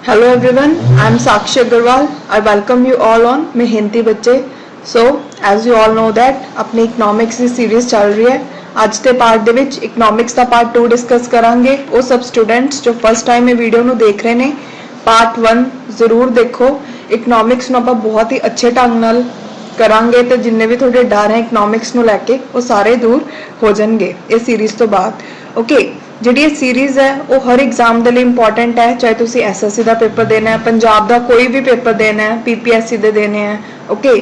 Hello everyone, I am Sakshi Agarwal. I welcome you all on मेहनती बच्चे. So as you all know that अपनी economics की series चल रही है. ਅੱਜ ਦੇ ਪਾਰਟ ਦੇ ਵਿੱਚ ਇਕਨੋਮਿਕਸ ਦਾ ਪਾਰਟ 2 ਡਿਸਕਸ ਕਰਾਂਗੇ. ਉਹ ਸਭ ਸਟੂਡੈਂਟਸ ਜੋ ਫਸਟ ਟਾਈਮ ਇਹ ਵੀਡੀਓ ਨੂੰ ਦੇਖ ਰਹੇ ਨੇ ਪਾਰਟ 1 ਜ਼ਰੂਰ ਦੇਖੋ. ਇਕਨੋਮਿਕਸ ਨੂੰ ਆਪਾਂ ਬਹੁਤ ਹੀ ਅੱਛੇ ਢੰਗ ਨਾਲ ਕਰਾਂਗੇ ਤੇ ਜਿੰਨੇ ਵੀ ਤੁਹਾਡੇ ਡਰ ਹੈ ਇਕਨੋਮਿਕਸ ਨੂੰ ਲੈ ਕੇ ਉਹ ਸਾਰੇ ਦੂਰ ਹੋ ਜਾਣਗੇ ਇਸ ਸੀਰੀਜ਼ ਤੋਂ ਬਾਅਦ. ਓਕੇ, ਜਿਹੜੀ ਇਹ ਸੀਰੀਜ਼ ਹੈ ਉਹ ਹਰ ਐਗਜ਼ਾਮ ਦੇ ਲਈ ਇੰਪੋਰਟੈਂਟ ਹੈ, ਚਾਹੇ ਤੁਸੀਂ ਐਸਐਸਸੀ ਦਾ ਪੇਪਰ ਦੇਣਾ ਹੈ, ਪੰਜਾਬ ਦਾ ਕੋਈ ਵੀ ਪੇਪਰ ਦੇਣਾ ਹੈ, ਪੀਪੀਐਸਸੀ ਦੇ ਦੇਣੇ ਹੈ. ਓਕੇ,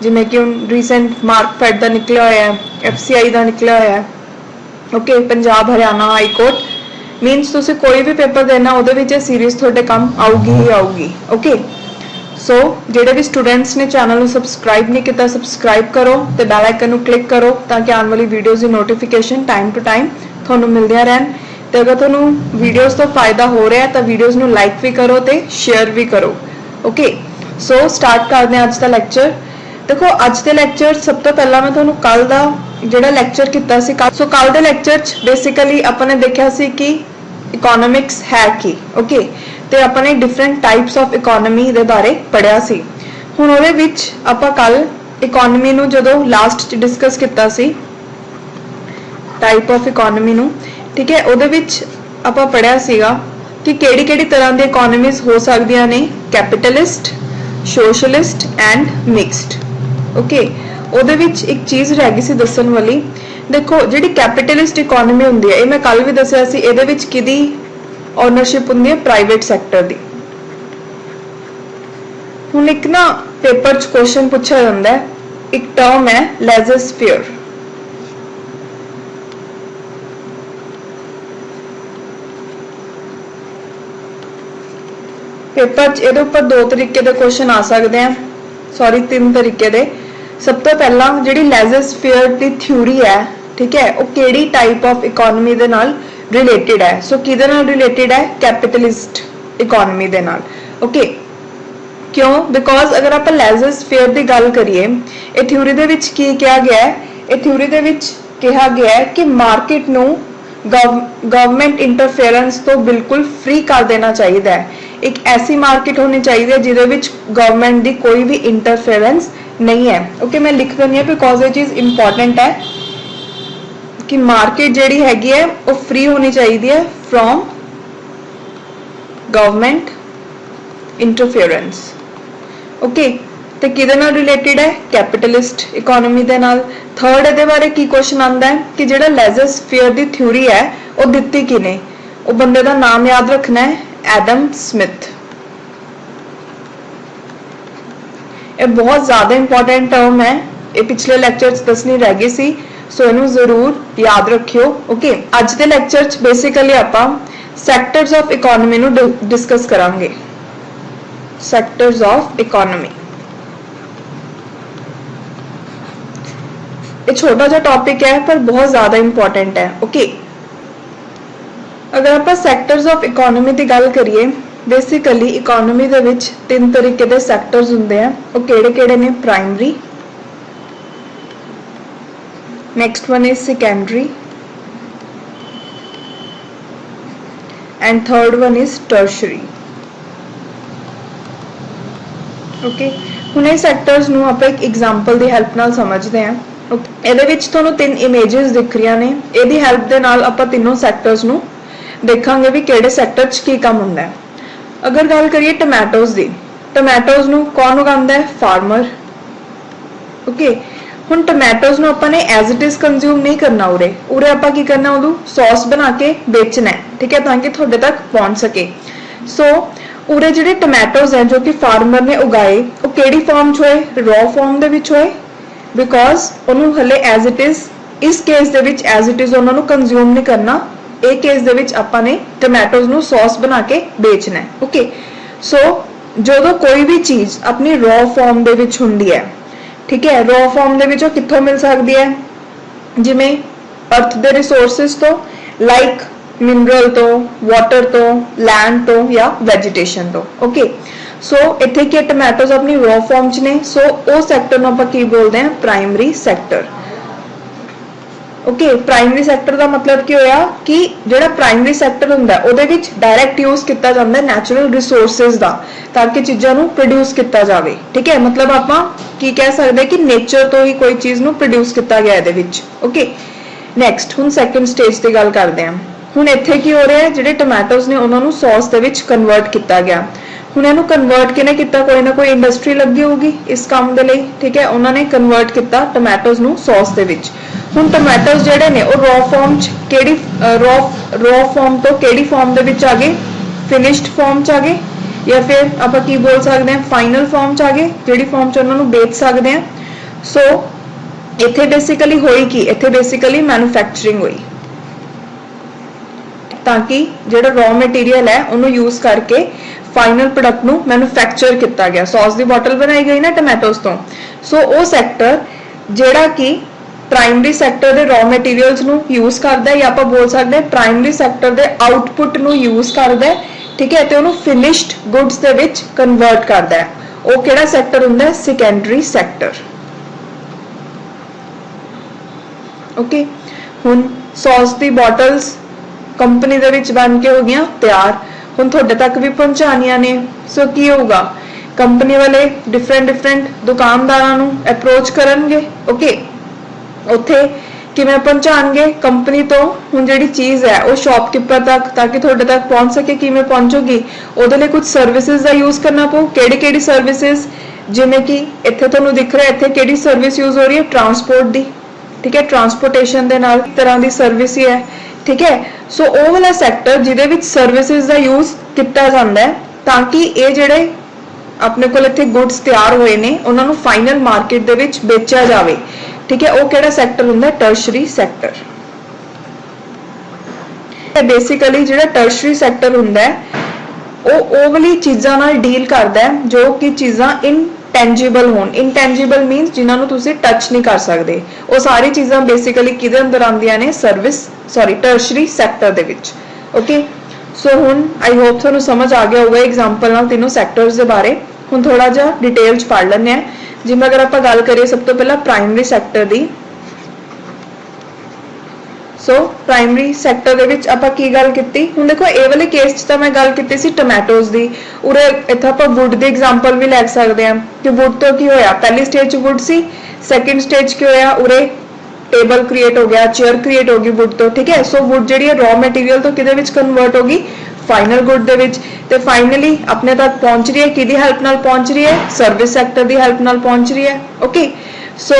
ਜਿਵੇਂ ਕਿ ਹੁਣ ਰੀਸੈਂਟ ਮਾਰਕਫੈਟ ਦਾ ਨਿਕਲਿਆ ਹੋਇਆ ਹੈ, ਐਫਸੀਆਈ ਦਾ ਨਿਕਲਿਆ ਹੋਇਆ ਹੈ. Okay, Punjab Haryana high court means ਤੁਸੀਂ ਕੋਈ ਵੀ ਪੇਪਰ ਦੇਣਾ ਉਹਦੇ ਵਿੱਚ ਇਹ ਸੀਰੀਜ਼ ਤੁਹਾਡੇ ਕੰਮ ਆਊਗੀ ਹੀ ਆਊਗੀ. ਓਕੇ, ਸੋ ਜਿਹੜੇ ਵੀ ਸਟੂਡੈਂਟਸ ਨੇ ਚੈਨਲ ਨੂੰ ਸਬਸਕ੍ਰਾਈਬ ਨਹੀਂ ਕੀਤਾ ਸਬਸਕ੍ਰਾਈਬ ਕਰੋ ਤੇ ਬੈਲ ਆਈਕਨ ਨੂੰ ਕਲਿੱਕ ਕਰੋ ਤਾਂ ਕਿ ਆਉਣ ਵਾਲੀ videos the notification time to time ਤੁਹਾਨੂੰ ਮਿਲਦੀਆਂ ਰਹਿਣ. ਤੇ ਅਗਰ ਤੁਹਾਨੂੰ ਵੀਡੀਓਜ਼ ਤੋਂ ਫਾਇਦਾ ਹੋ ਰਿਹਾ ਤਾਂ ਵੀਡੀਓਜ਼ ਨੂੰ ਲਾਈਕ ਵੀ ਕਰੋ ਤੇ ਸ਼ੇਅਰ ਵੀ ਕਰੋ. ਓਕੇ, ਸੋ ਸਟਾਰਟ ਕਰਦੇ ਹਾਂ ਅੱਜ ਦਾ ਲੈਕਚਰ. देखो अज के लेक्चर सब तो पहला मैं तुहानू कल दा जिहड़ा लेक्चर कीता सी सो कल दे लेक्चर च बेसिकली अपने देखा सी कि इकोनॉमिक्स है की. ओके, ते अपने different types of economy they बारे पढ़िया सी. हुण ओहदे विच आपां कल इकोनॉमी नू जदों लास्ट च डिस्कस कीता सी टाइप ऑफ इकोनॉमी नू, ठीक है, ओहदे विच आपां पढ़िया सीगा कि किहड़ी-किहड़ी तरह दी इकोनॉमीज हो सकदियां ने, capitalist, socialist and mixed. Okay, ਉਹਦੇ ਵਿੱਚ ਇੱਕ ਚੀਜ਼ ਰਹਿ ਗਈ ਸੀ ਦੱਸਣ ਵਾਲੀ. ਦੇਖੋ ਜਿਹੜੀ ਕੈਪੀਟਲਿਸਟ ਇਕਨੋਮੀ ਹੁੰਦੀ ਹੈ ਇਹ ਮੈਂ ਕੱਲ ਵੀ ਦੱਸਿਆ ਸੀ, ਇਹਦੇ ਵਿੱਚ ਕਿਹਦੀ ਓਨਰਸ਼ਿਪ ਹੁੰਦੀ ਹੈ? ਪ੍ਰਾਈਵੇਟ ਸੈਕਟਰ ਦੀ. ਹੁਣ ਇੱਕ ਨਾ ਪੇਪਰ 'ਚ ਕੁਐਸਚਨ ਪੁੱਛਿਆ ਜਾਂਦਾ ਹੈ, ਇੱਕ ਟਰਮ ਹੈ ਲੈਜ਼ਰ-ਫੇਅਰ. पेपर ਇਹਦੇ ਉੱਪਰ ਦੋ ਤਰੀਕੇ ਦੇ ਕੁਐਸਚਨ ਆ ਸਕਦੇ ਆ, ਸੌਰੀ ਤਿੰਨ ਤਰੀਕੇ ਦੇ. ਸਭ ਤੋਂ ਪਹਿਲਾਂ ਜਿਹੜੀ ਲੈਜ਼ਰ-ਫੇਅਰ ਦੀ ਥਿਊਰੀ ਹੈ, ਠੀਕ ਹੈ, ਉਹ ਕਿਹੜੀ ਟਾਈਪ ਆਫ ਇਕਨੋਮੀ ਦੇ ਨਾਲ ਰਿਲੇਟਡ ਹੈ? ਸੋ ਕਿਹਦੇ ਨਾਲ ਰਿਲੇਟਡ ਹੈ? ਕੈਪੀਟਲਿਸਟ ਇਕਨੋਮੀ ਦੇ ਨਾਲ. ਓਕੇ, ਕਿਉਂ? ਬਿਕੋਜ਼ ਅਗਰ ਆਪਾਂ ਲੈਜ਼ਰ-ਫੇਅਰ ਦੀ ਗੱਲ ਕਰੀਏ ਇਹ ਥਿਊਰੀ ਦੇ ਵਿੱਚ ਕੀ ਕਿਹਾ ਗਿਆ ਹੈ? ਇਹ ਥਿਊਰੀ ਦੇ ਵਿੱਚ ਕਿਹਾ ਗਿਆ ਹੈ ਕਿ ਮਾਰਕੀਟ ਨੂੰ गवर्नमेंट इंटरफेरेंस तो बिल्कुल फ्री कर देना चाहिए है. एक ऐसी मार्केट होनी चाहिए जिहदे विच गवर्नमेंट दी कोई भी इंटरफेरेंस नहीं है. ओके, मैं लिख देनी है बिकॉज ये चीज़ इंपॉर्टेंट है कि मार्केट जिहड़ी हैगी है वो फ्री होनी चाहिए है फ्रॉम गवर्नमेंट इंटरफेरेंस. ओके, ਤੇ ਕਿਹਦੇ ਨਾਲ ਰਿਲੇਟਡ ਹੈ? ਕੈਪੀਟਲਿਸਟ ਇਕਨੋਮੀ ਦੇ ਨਾਲ. ਥਰਡ ਇਹਦੇ ਬਾਰੇ ਕੀ ਕੁਐਸਚਨ ਆਉਂਦਾ ਹੈ ਕਿ ਜਿਹੜਾ ਲੈਜ਼ਰ-ਫੇਅਰ ਦੀ ਥਿਊਰੀ ਹੈ ਉਹ ਦਿੱਤੀ ਕਿਨੇ? ਉਹ ਬੰਦੇ ਦਾ ਨਾਮ ਯਾਦ ਰੱਖਣਾ ਹੈ, ਐਡਮ ਸਮਿਥ. ਇਹ ਬਹੁਤ ਜ਼ਿਆਦਾ ਇੰਪੋਰਟੈਂਟ ਟਰਮ ਹੈ, ਇਹ ਪਿਛਲੇ ਲੈਕਚਰ 'ਚ ਦੱਸਣੀ ਰਹਿ ਗਈ ਸੀ, ਸੋ ਇਹਨੂੰ ਜ਼ਰੂਰ ਯਾਦ ਰੱਖਿਓ. ਓਕੇ, ਅੱਜ ਦੇ ਲੈਕਚਰ 'ਚ ਬੇਸਿਕਲੀ ਆਪਾਂ ਸੈਕਟਰਸ ਆਫ ਇਕਨੋਮੀ ਨੂੰ ਡਿਸਕਸ ਕਰਾਂਗੇ. ਸੈਕਟਰਸ ਆਫ ਇਕਨੋਮੀ ਇਹ ਛੋਟਾ ਜਿਹਾ ਟੌਪਿਕ ਹੈ ਪਰ ਬਹੁਤ ਜ਼ਿਆਦਾ ਇੰਪੋਰਟੈਂਟ ਹੈ. ਓਕੇ, ਅਗਰ ਆਪਾਂ ਸੈਕਟਰਸ ਆਫ ਇਕਨੋਮੀ ਦੀ ਗੱਲ ਕਰੀਏ ਬੇਸਿਕਲੀ ਇਕਨੋਮੀ ਦੇ ਵਿੱਚ ਤਿੰਨ ਤਰੀਕੇ ਦੇ ਸੈਕਟਰਸ ਹੁੰਦੇ ਆ. ਉਹ ਕਿਹੜੇ-ਕਿਹੜੇ ਨੇ? Primary, next one is secondary and third one is tertiary. Okay, ਹੁਣ ਇਹ ਸੈਕਟਰਸ ਨੂੰ ਆਪਾਂ ਇੱਕ ਐਗਜ਼ਾਮਪਲ ਦੀ ਹੈਲਪ ਨਾਲ ਸਮਝਦੇ ਹਾਂ. ਇਹਦੇ ਵਿੱਚ ਤੁਹਾਨੂੰ ਤਿੰਨ ਇਮੇजेस ਦਿਖ ਰਹੀਆਂ ਨੇ, ਇਹਦੀ ਹੈਲਪ ਦੇ ਨਾਲ ਆਪਾਂ ਤਿੰਨੋਂ ਸੈਕਟਰਸ ਨੂੰ ਦੇਖਾਂਗੇ ਵੀ ਕਿਹੜੇ ਸੈਕਟਰ 'ਚ ਕੀ ਕੰਮ ਹੁੰਦਾ ਹੈ. ਅਗਰ ਗੱਲ ਕਰੀਏ ਟੋਮੈਟੋਜ਼ ਦੀ, ਟੋਮੈਟੋਜ਼ ਨੂੰ ਕੌਣ ਉਗਾਉਂਦਾ ਹੈ? ਫਾਰਮਰ. ਓਕੇ, ਹੁਣ ਟੋਮੈਟੋਜ਼ ਨੂੰ ਆਪਾਂ ਨੇ ਐਜ਼ ਇਟ ਇਜ਼ ਕੰਜ਼ਿਊਮ ਨਹੀਂ ਕਰਨਾ, ਉਰੇ ਆਪਾਂ ਕੀ ਕਰਨਾ? ਉਹਨੂੰ ਸੌਸ ਬਣਾ ਕੇ ਵੇਚਣਾ ਹੈ, ਠੀਕ ਹੈ, ਤਾਂ ਕਿ ਤੁਹਾਡੇ ਤੱਕ ਪਹੁੰਚ ਸਕੇ. ਸੋ ਉਰੇ ਜਿਹੜੇ ਟੋਮੈਟੋਜ਼ ਹੈ ਜੋ ਕਿ ਫਾਰਮਰ ਨੇ ਉਗਾਏ ਉਹ ਕਿਹੜੀ ਫਾਰਮ 'ਚ ਹੋਏ? ਰॉ ਫਾਰਮ ਦੇ ਵਿੱਚ ਹੋਏ, ਬਿਕੋਜ਼ ਉਹਨੂੰ ਹਲੇ ਐਜ਼ ਇਟ ਇਜ਼ ਇਸ ਕੇਸ ਦੇ ਵਿੱਚ ਐਜ਼ ਇਟ ਇਜ਼ ਉਹਨਾਂ ਨੂੰ ਕੰਜ਼ਿਊਮ ਨਹੀਂ ਕਰਨਾ. ਇਹ ਕੇਸ ਦੇ ਵਿੱਚ ਆਪਾਂ ਨੇ ਟੋਮੈਟੋਜ਼ ਨੂੰ ਸੌਸ ਬਣਾ ਕੇ ਵੇਚਣਾ ਹੈ. ਓਕੇ, ਸੋ ਜਦੋਂ ਕੋਈ ਵੀ ਚੀਜ਼ ਆਪਣੀ ਰॉ ਫਾਰਮ ਦੇ ਵਿੱਚ ਹੁੰਦੀ ਹੈ, ਠੀਕ ਹੈ, ਰॉ ਫਾਰਮ ਦੇ ਵਿੱਚ ਉਹ ਕਿੱਥੋਂ ਮਿਲ ਸਕਦੀ ਹੈ? ਜਿਵੇਂ ਅਰਥ ਦੇ ਰਿਸੋਰਸਿਸ ਤੋਂ, ਲਾਈਕ ਮਿਨਰਲ ਤੋਂ, ਵਾਟਰ ਤੋਂ, ਲੈਂਡ ਤੋਂ ਜਾਂ ਵੈਜੀਟੇਸ਼ਨ ਤੋਂ. ਓਕੇ, ਸੋ ਇੱਥੇ ਕੀ ਟੋਮੈਟੋਜ਼ ਆਪਣੀ ਰॉ ਫਾਰਮ 'ਚ ਨੇ, ਸੋ ਉਹ ਸੈਕਟਰ ਨੂੰ ਆਪਾਂ ਕੀ ਬੋਲਦੇ ਹਾਂ? Primary sector. Okay primary sector का मतलब की होया कि जिहड़ा प्राइमरी सैक्टर हुंदा है उहदे विच डायरैक्ट यूज किया जाता है नैचुरल रिसोर्सिस का ताकि चीज़ों को प्रोड्यूस किया जाए। ठीक है मतलब आप की कह सकते कि नेचर तो ही कोई चीज़ को प्रोड्यूस किया गया है विच। ओके नैक्सट हुण सैकेंड स्टेज की गल करते हैं। हुण इत्थे की हो रहा है जिहड़े टमैटोज ने उन्होंने सॉस के विच कन्वर्ट किया गया। हुण इहनूं कन्वर्ट किने किया कोई ना कोई इंडस्ट्री लगी होगी इस काम के लिए। ठीक है उन्होंने कन्वर्ट किया टमैटोज नूं सॉस के विच। हुण टमैटोज जिहड़े ने वो रॉ फॉर्म च किहड़ी रॉ फॉर्म तो किहड़ी फॉर्म दे विच आ गए फिनिश्ड फॉर्म च आ गए या फिर आप की बोल सकते हैं फाइनल फॉर्म च आ गए जिहड़ी फॉर्म च उन्होंने बेच सकते हैं। सो इत्थे बेसिकली होई कि इत्थे बेसिकली मैन्युफैक्चरिंग हुई ताकि जिहड़ा रॉ मटीरियल है उन्होंने यूज करके फाइनल प्रोडक्ट नूं मैन्युफैक्चर किया गया। सॉस की बॉटल बनाई गई ना टमैटोज तो। सो वो सैक्टर जिहड़ा कि प्राइमरी सैक्टर के रॉ मटीरियल्स नूं यूज करता है या आप बोल सकते हैं प्राइमरी सैक्टर के आउटपुट नूं यूज करता है। ठीक है तो उन्होंने finished goods they which convert करता है। वो किहड़ा सैक्टर हुंदा है सैकेंडरी सैक्टर। ओके हुण सॉस की बॉटल्स कंपनी दे विच बन के हो गई तैयार हुण तुहाडे तक भी पहुंचानियां ने। सो की होगा कंपनी वाले डिफरेंट दुकानदारां नूं अप्रोच करनगे। ओके उत्थे किवें पहुंचाणगे कंपनी तो हुण जिहड़ी चीज़ है वो शॉपकीपर तक ताकि तुहाडे तक पहुंच सके किवें पहुंचूगी उहदे लई कुछ सर्विसेज का यूज करना पऊ। किहड़ी सर्विसेज जिवें कि इत्थे तुहानूं दिख रहा है इत्थे किहड़ी सर्विस यूज हो रही है ट्रांसपोर्ट दी। ठीक है ट्रांसपोर्टेशन दे नाल तरह की सर्विस ही है। ठीक है सो वो वाला सैक्टर जिहदे विच सर्विसेज का यूज किया जाता है ताकि ये जिहड़े अपने कोल इत्थे गुड्स तैयार होए ने उन्हां नूं फाइनल मार्केट दे विच बेचा जाए। ठीक है वो किहड़ा सैक्टर हुंदा है टर्शरी सैक्टर। बेसिकली जिहड़ा टर्शरी सैक्टर हुंदा है वो वाली चीज़ां नाल डील करदा है जो कि चीज़ां इनटैंजीबल होण। इनटैंजीबल मीनस जिन्हां नूं तुसीं टच नहीं कर सकदे। वो सारी चीज़ां बेसिकली किहदे अंदर आंदियां ने टर्शरी सैक्टर दे विच। ओके सो हुण आई होप तुहानूं समझ आ गया होगा एग्जांपल नाल तीनों सैक्टर्स दे बारे। हुण थोड़ा जिहा डिटेल च पढ़ लैंदे हैं। जिवें अगर आप गल करिए सब तो पहला प्राइमरी सैक्टर की। सो प्राइमरी सैक्टर दे विच आपां की गल कीती हुण देखो ये वाले केस च तां मैं गल कीती सी टमैटोज दी। उरे इत्थे आपां वुड दी एग्जांपल भी लै सकदे हां कि वुड तो की होया पहली stage would see second stage की होया उरे टेबल क्रिएट हो गया चेयर क्रिएट होगी वुड तो। ठीक है सो वुड जिहड़ी रॉ मटीरियल तो किहदे विच कन्वर्ट होगी फाइनल गुड दे विच ते फाइनली अपने तक पहुंच रही है किहदी हेल्प नाल पहुंच रही है सर्विस सैक्टर की हेल्प नाल पहुंच रही है। ओके सो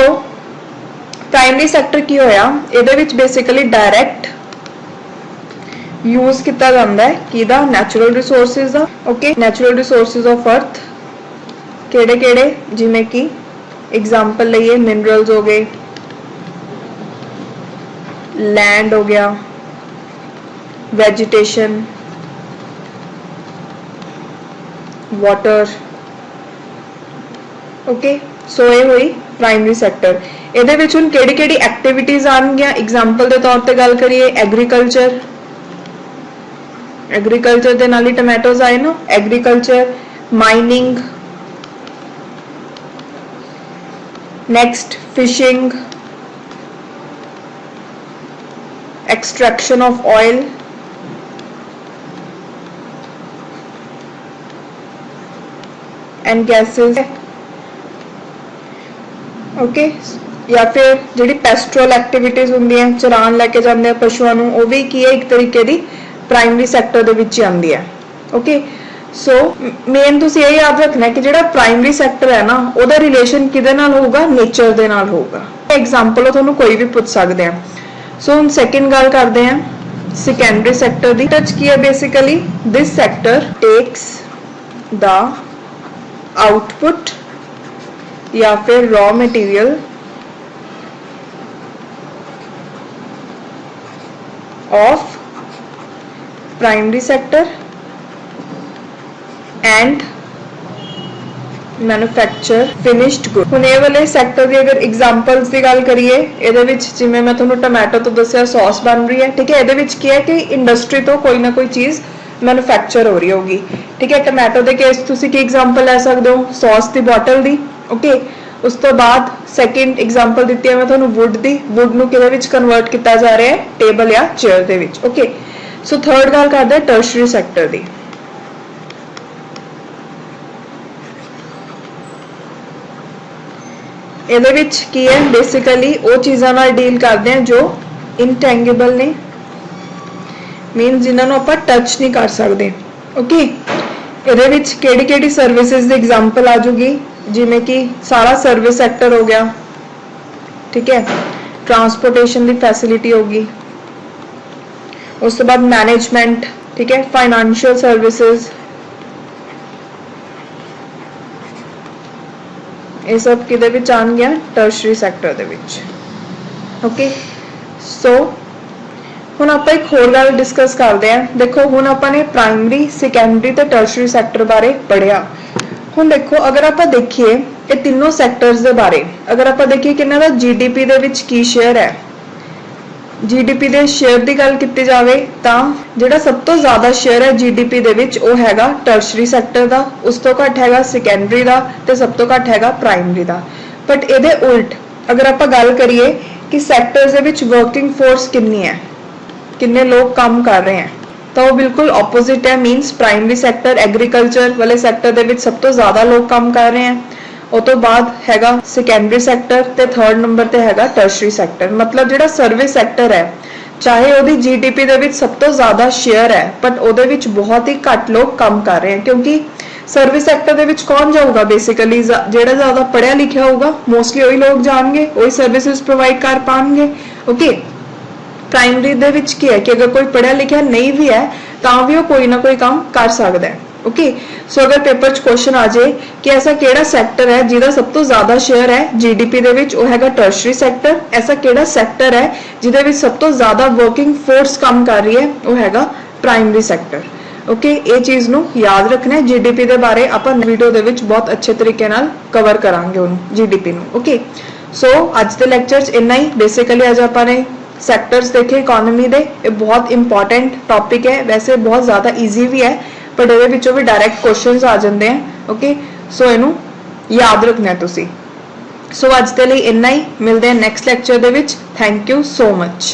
प्राइमरी सैक्टर की होया इहदे विच बेसिकली डायरैक्ट यूज किया जाता है किहदा नैचुरल रिसोर्सिस दा। Okay natural resources of earth किहड़े किहड़े जिवें कि एग्जांपल लईए मिनरल्स हो गए लैंड हो गया वेजिटेशन वाटर। ओके सो ये हुई प्राइमरी सैक्टर। ਇਹਦੇ ਵਿੱਚ ਹੁਣ ਕਿਹੜੀ ਐਕਟੀਵਿਟੀਜ਼ ਆਣਗੀਆਂ ਐਗਜ਼ਾਮਪਲ ਦੇ ਤੌਰ ਤੇ ਗੱਲ ਕਰੀਏ ਐਗਰੀਕਲਚਰ ਦੇ ਨਾਲ ਹੀ ਟੋਮੈਟੋਜ਼ ਆਏ ਨਾ agriculture mining next fishing extraction of oil and gases। Okay या फिर जिहड़ी पेस्टोरल एक्टिविटीज होंदी है चरान लैके जाते हैं पशुओं नूं वो भी की है एक तरीके की प्राइमरी सैक्टर दे विच आंदी है। ओके सो मेन तुसीं ये याद रखना है कि जिहड़ा प्राइमरी सैक्टर है ना उहदा रिलेशन किहदे नाल होगा नेचर दे नाल होगा। एग्जांपल तुहानूं कोई भी पुछ सकदे हैं। सो हम सैकेंड गल करते हैं सैकेंडरी सैक्टर की। टच की है basically this sector takes the output या फिर raw material of primary sector and manufacture finished good. हुण ये वाले सैक्टर की अगर एग्जांपल्स की गल करिए इहदे विच जिवें मैं तुहानूं टोमैटो तो दस्सिया सॉस बन रही है। ठीक है इहदे विच की है कि इंडस्ट्री तो कोई ना कोई चीज़ मैन्युफैक्चर हो रही होगी। ठीक है टोमैटो के केस तुसीं की एग्जांपल लै सकदे हो सॉस की बॉटल दी। ओके उस तो बाद सैकेंड एग्जांपल दी है मैं तुहानू वुड दी, वुड नू किहदे विच कन्वर्ट किया जा रहा है, टेबल या चेयर दे विच। ओके, सो थर्ड गल करदे टर्शरी सैक्टर दी। ਇਹਦੇ ਵਿੱਚ ਕੀ ਹੈ, ਬੇਸਿਕਲੀ ਉਹ ਚੀਜ਼ਾਂ ਨਾਲ ਡੀਲ ਕਰਦੇ ਆ ਜੋ ਇਨਟੈਂਗੇਬਲ ਨੇ, ਮੀਨਸ ਜਿਨ੍ਹਾਂ ਨੂੰ ਆਪਾਂ ਟੱਚ ਨਹੀਂ ਕਰ ਸਕਦੇ। ਓਕੇ, ਇਹਦੇ ਵਿੱਚ ਕਿਹੜੀ ਕਿਹੜੀ ਸਰਵਿਸਿਜ਼ ਦੀ ਐਗਜ਼ਾਮਪਲ ਆ ਜੂਗੀ, ਜਿਵੇਂ ਕਿ ਸਾਰਾ ਸਰਵਿਸ ਸੈਕਟਰ ਹੋ ਗਿਆ, ਠੀਕ ਹੈ, ट्रांसपोर्टेशन की फैसिलिटी होगी, उस तो बाद मैनेजमेंट, ठीक है, फाइनेंशियल सर्विसेज, ये सब किदे विच आन गया, टर्शरी सैक्टर दे विच। ओके, सो हुण आपां एक होर गल डिस्कस करते हैं। देखो हुण आपां ने प्राइमरी, सैकेंडरी ते टर्शरी सैक्टर बारे पढ़िया। हुण देखो अगर आपां देखिए ये तीनों सैक्टर्स दे बारे, अगर आपां देखिए किन्ना दा जीडीपी दे विच की शेयर है, जीडीपी दे शेयर की गल की जाए तो जिहड़ा सब तो ज़्यादा शेयर है जीडीपी दे विच वो हैगा टर्शरी सैक्टर दा, उस तो घट हैगा सैकेंडरी दा ते सब तो घट हैगा प्राइमरी दा। बट इहदे उल्ट अगर आपां गल करिए कि सैक्टर्स दे विच वर्किंग फोर्स कितनी है, कितने लोग काम कर रहे हैं, तो वो बिल्कुल ऑपोजिट है। मीनस प्राइमरी सैक्टर एग्रीकल्चर वाले सैक्टर दे विच सब तो ज़्यादा लोग काम कर रहे हैं, उस तो बाद हैगा सैकेंडरी सैक्टर ते थर्ड नंबर ते हैगा टर्शरी सैक्टर। मतलब जिहड़ा सर्विस सैक्टर है, चाहे उहदी जीडीपी दे विच सब तो ज़्यादा शेयर है, बट उहदे विच बहुत ही घट लोग काम कर रहे हैं, क्योंकि सर्विस सैक्टर दे विच कौन जाऊगा, बेसिकली जिहड़ा ज़्यादा पढ़िया लिखिया होगा मोस्टली वही लोग जाएंगे, वही सर्विसेज प्रोवाइड कर पाएंगे। ओके, प्राइमरी दे विच की है कि अगर कोई पढ़िया लिखिया नहीं भी है तो भी वो कोई ना कोई काम कर सकता है। ओके, सो अगर पेपर च क्वेश्चन आ जाए कि ऐसा केड़ा सैक्टर है जिहदा सब तो ज्यादा शेयर है जीडीपी दे विच, वो हैगा टर्शरी सैक्टर। ऐसा केड़ा सैक्टर है जिहदे विच सब तो ज्यादा वर्किंग फोर्स काम कर रही है, वो हैगा प्राइमरी सैक्टर। ओके, ये चीज़ नू याद रखना है। जीडीपी दे बारे आपां वीडियो दे विच बहुत अच्छे तरीके नाल कवर करांगे उन्हें जीडीपी नू। ओके, सो अज दे लैक्चर च इन्ना ही। बेसिकली अज आपां ने सैक्टर्स देखे इकोनॉमी दे, ये बहुत इंपॉर्टेंट टॉपिक है, वैसे बहुत ज़्यादा ईजी भी है, पर ਇਹਦੇ ਵਿੱਚੋਂ भी डायरैक्ट क्वेश्चंस आ जाते हैं। ओके, सो ਇਹਨੂੰ याद रखना है तुसी। सो ਅੱਜ ਦੇ ਲਈ ਇੰਨਾ ਹੀ, ਮਿਲਦੇ हैं नैक्सट लैक्चर ਦੇ ਵਿੱਚ। Thank you so much.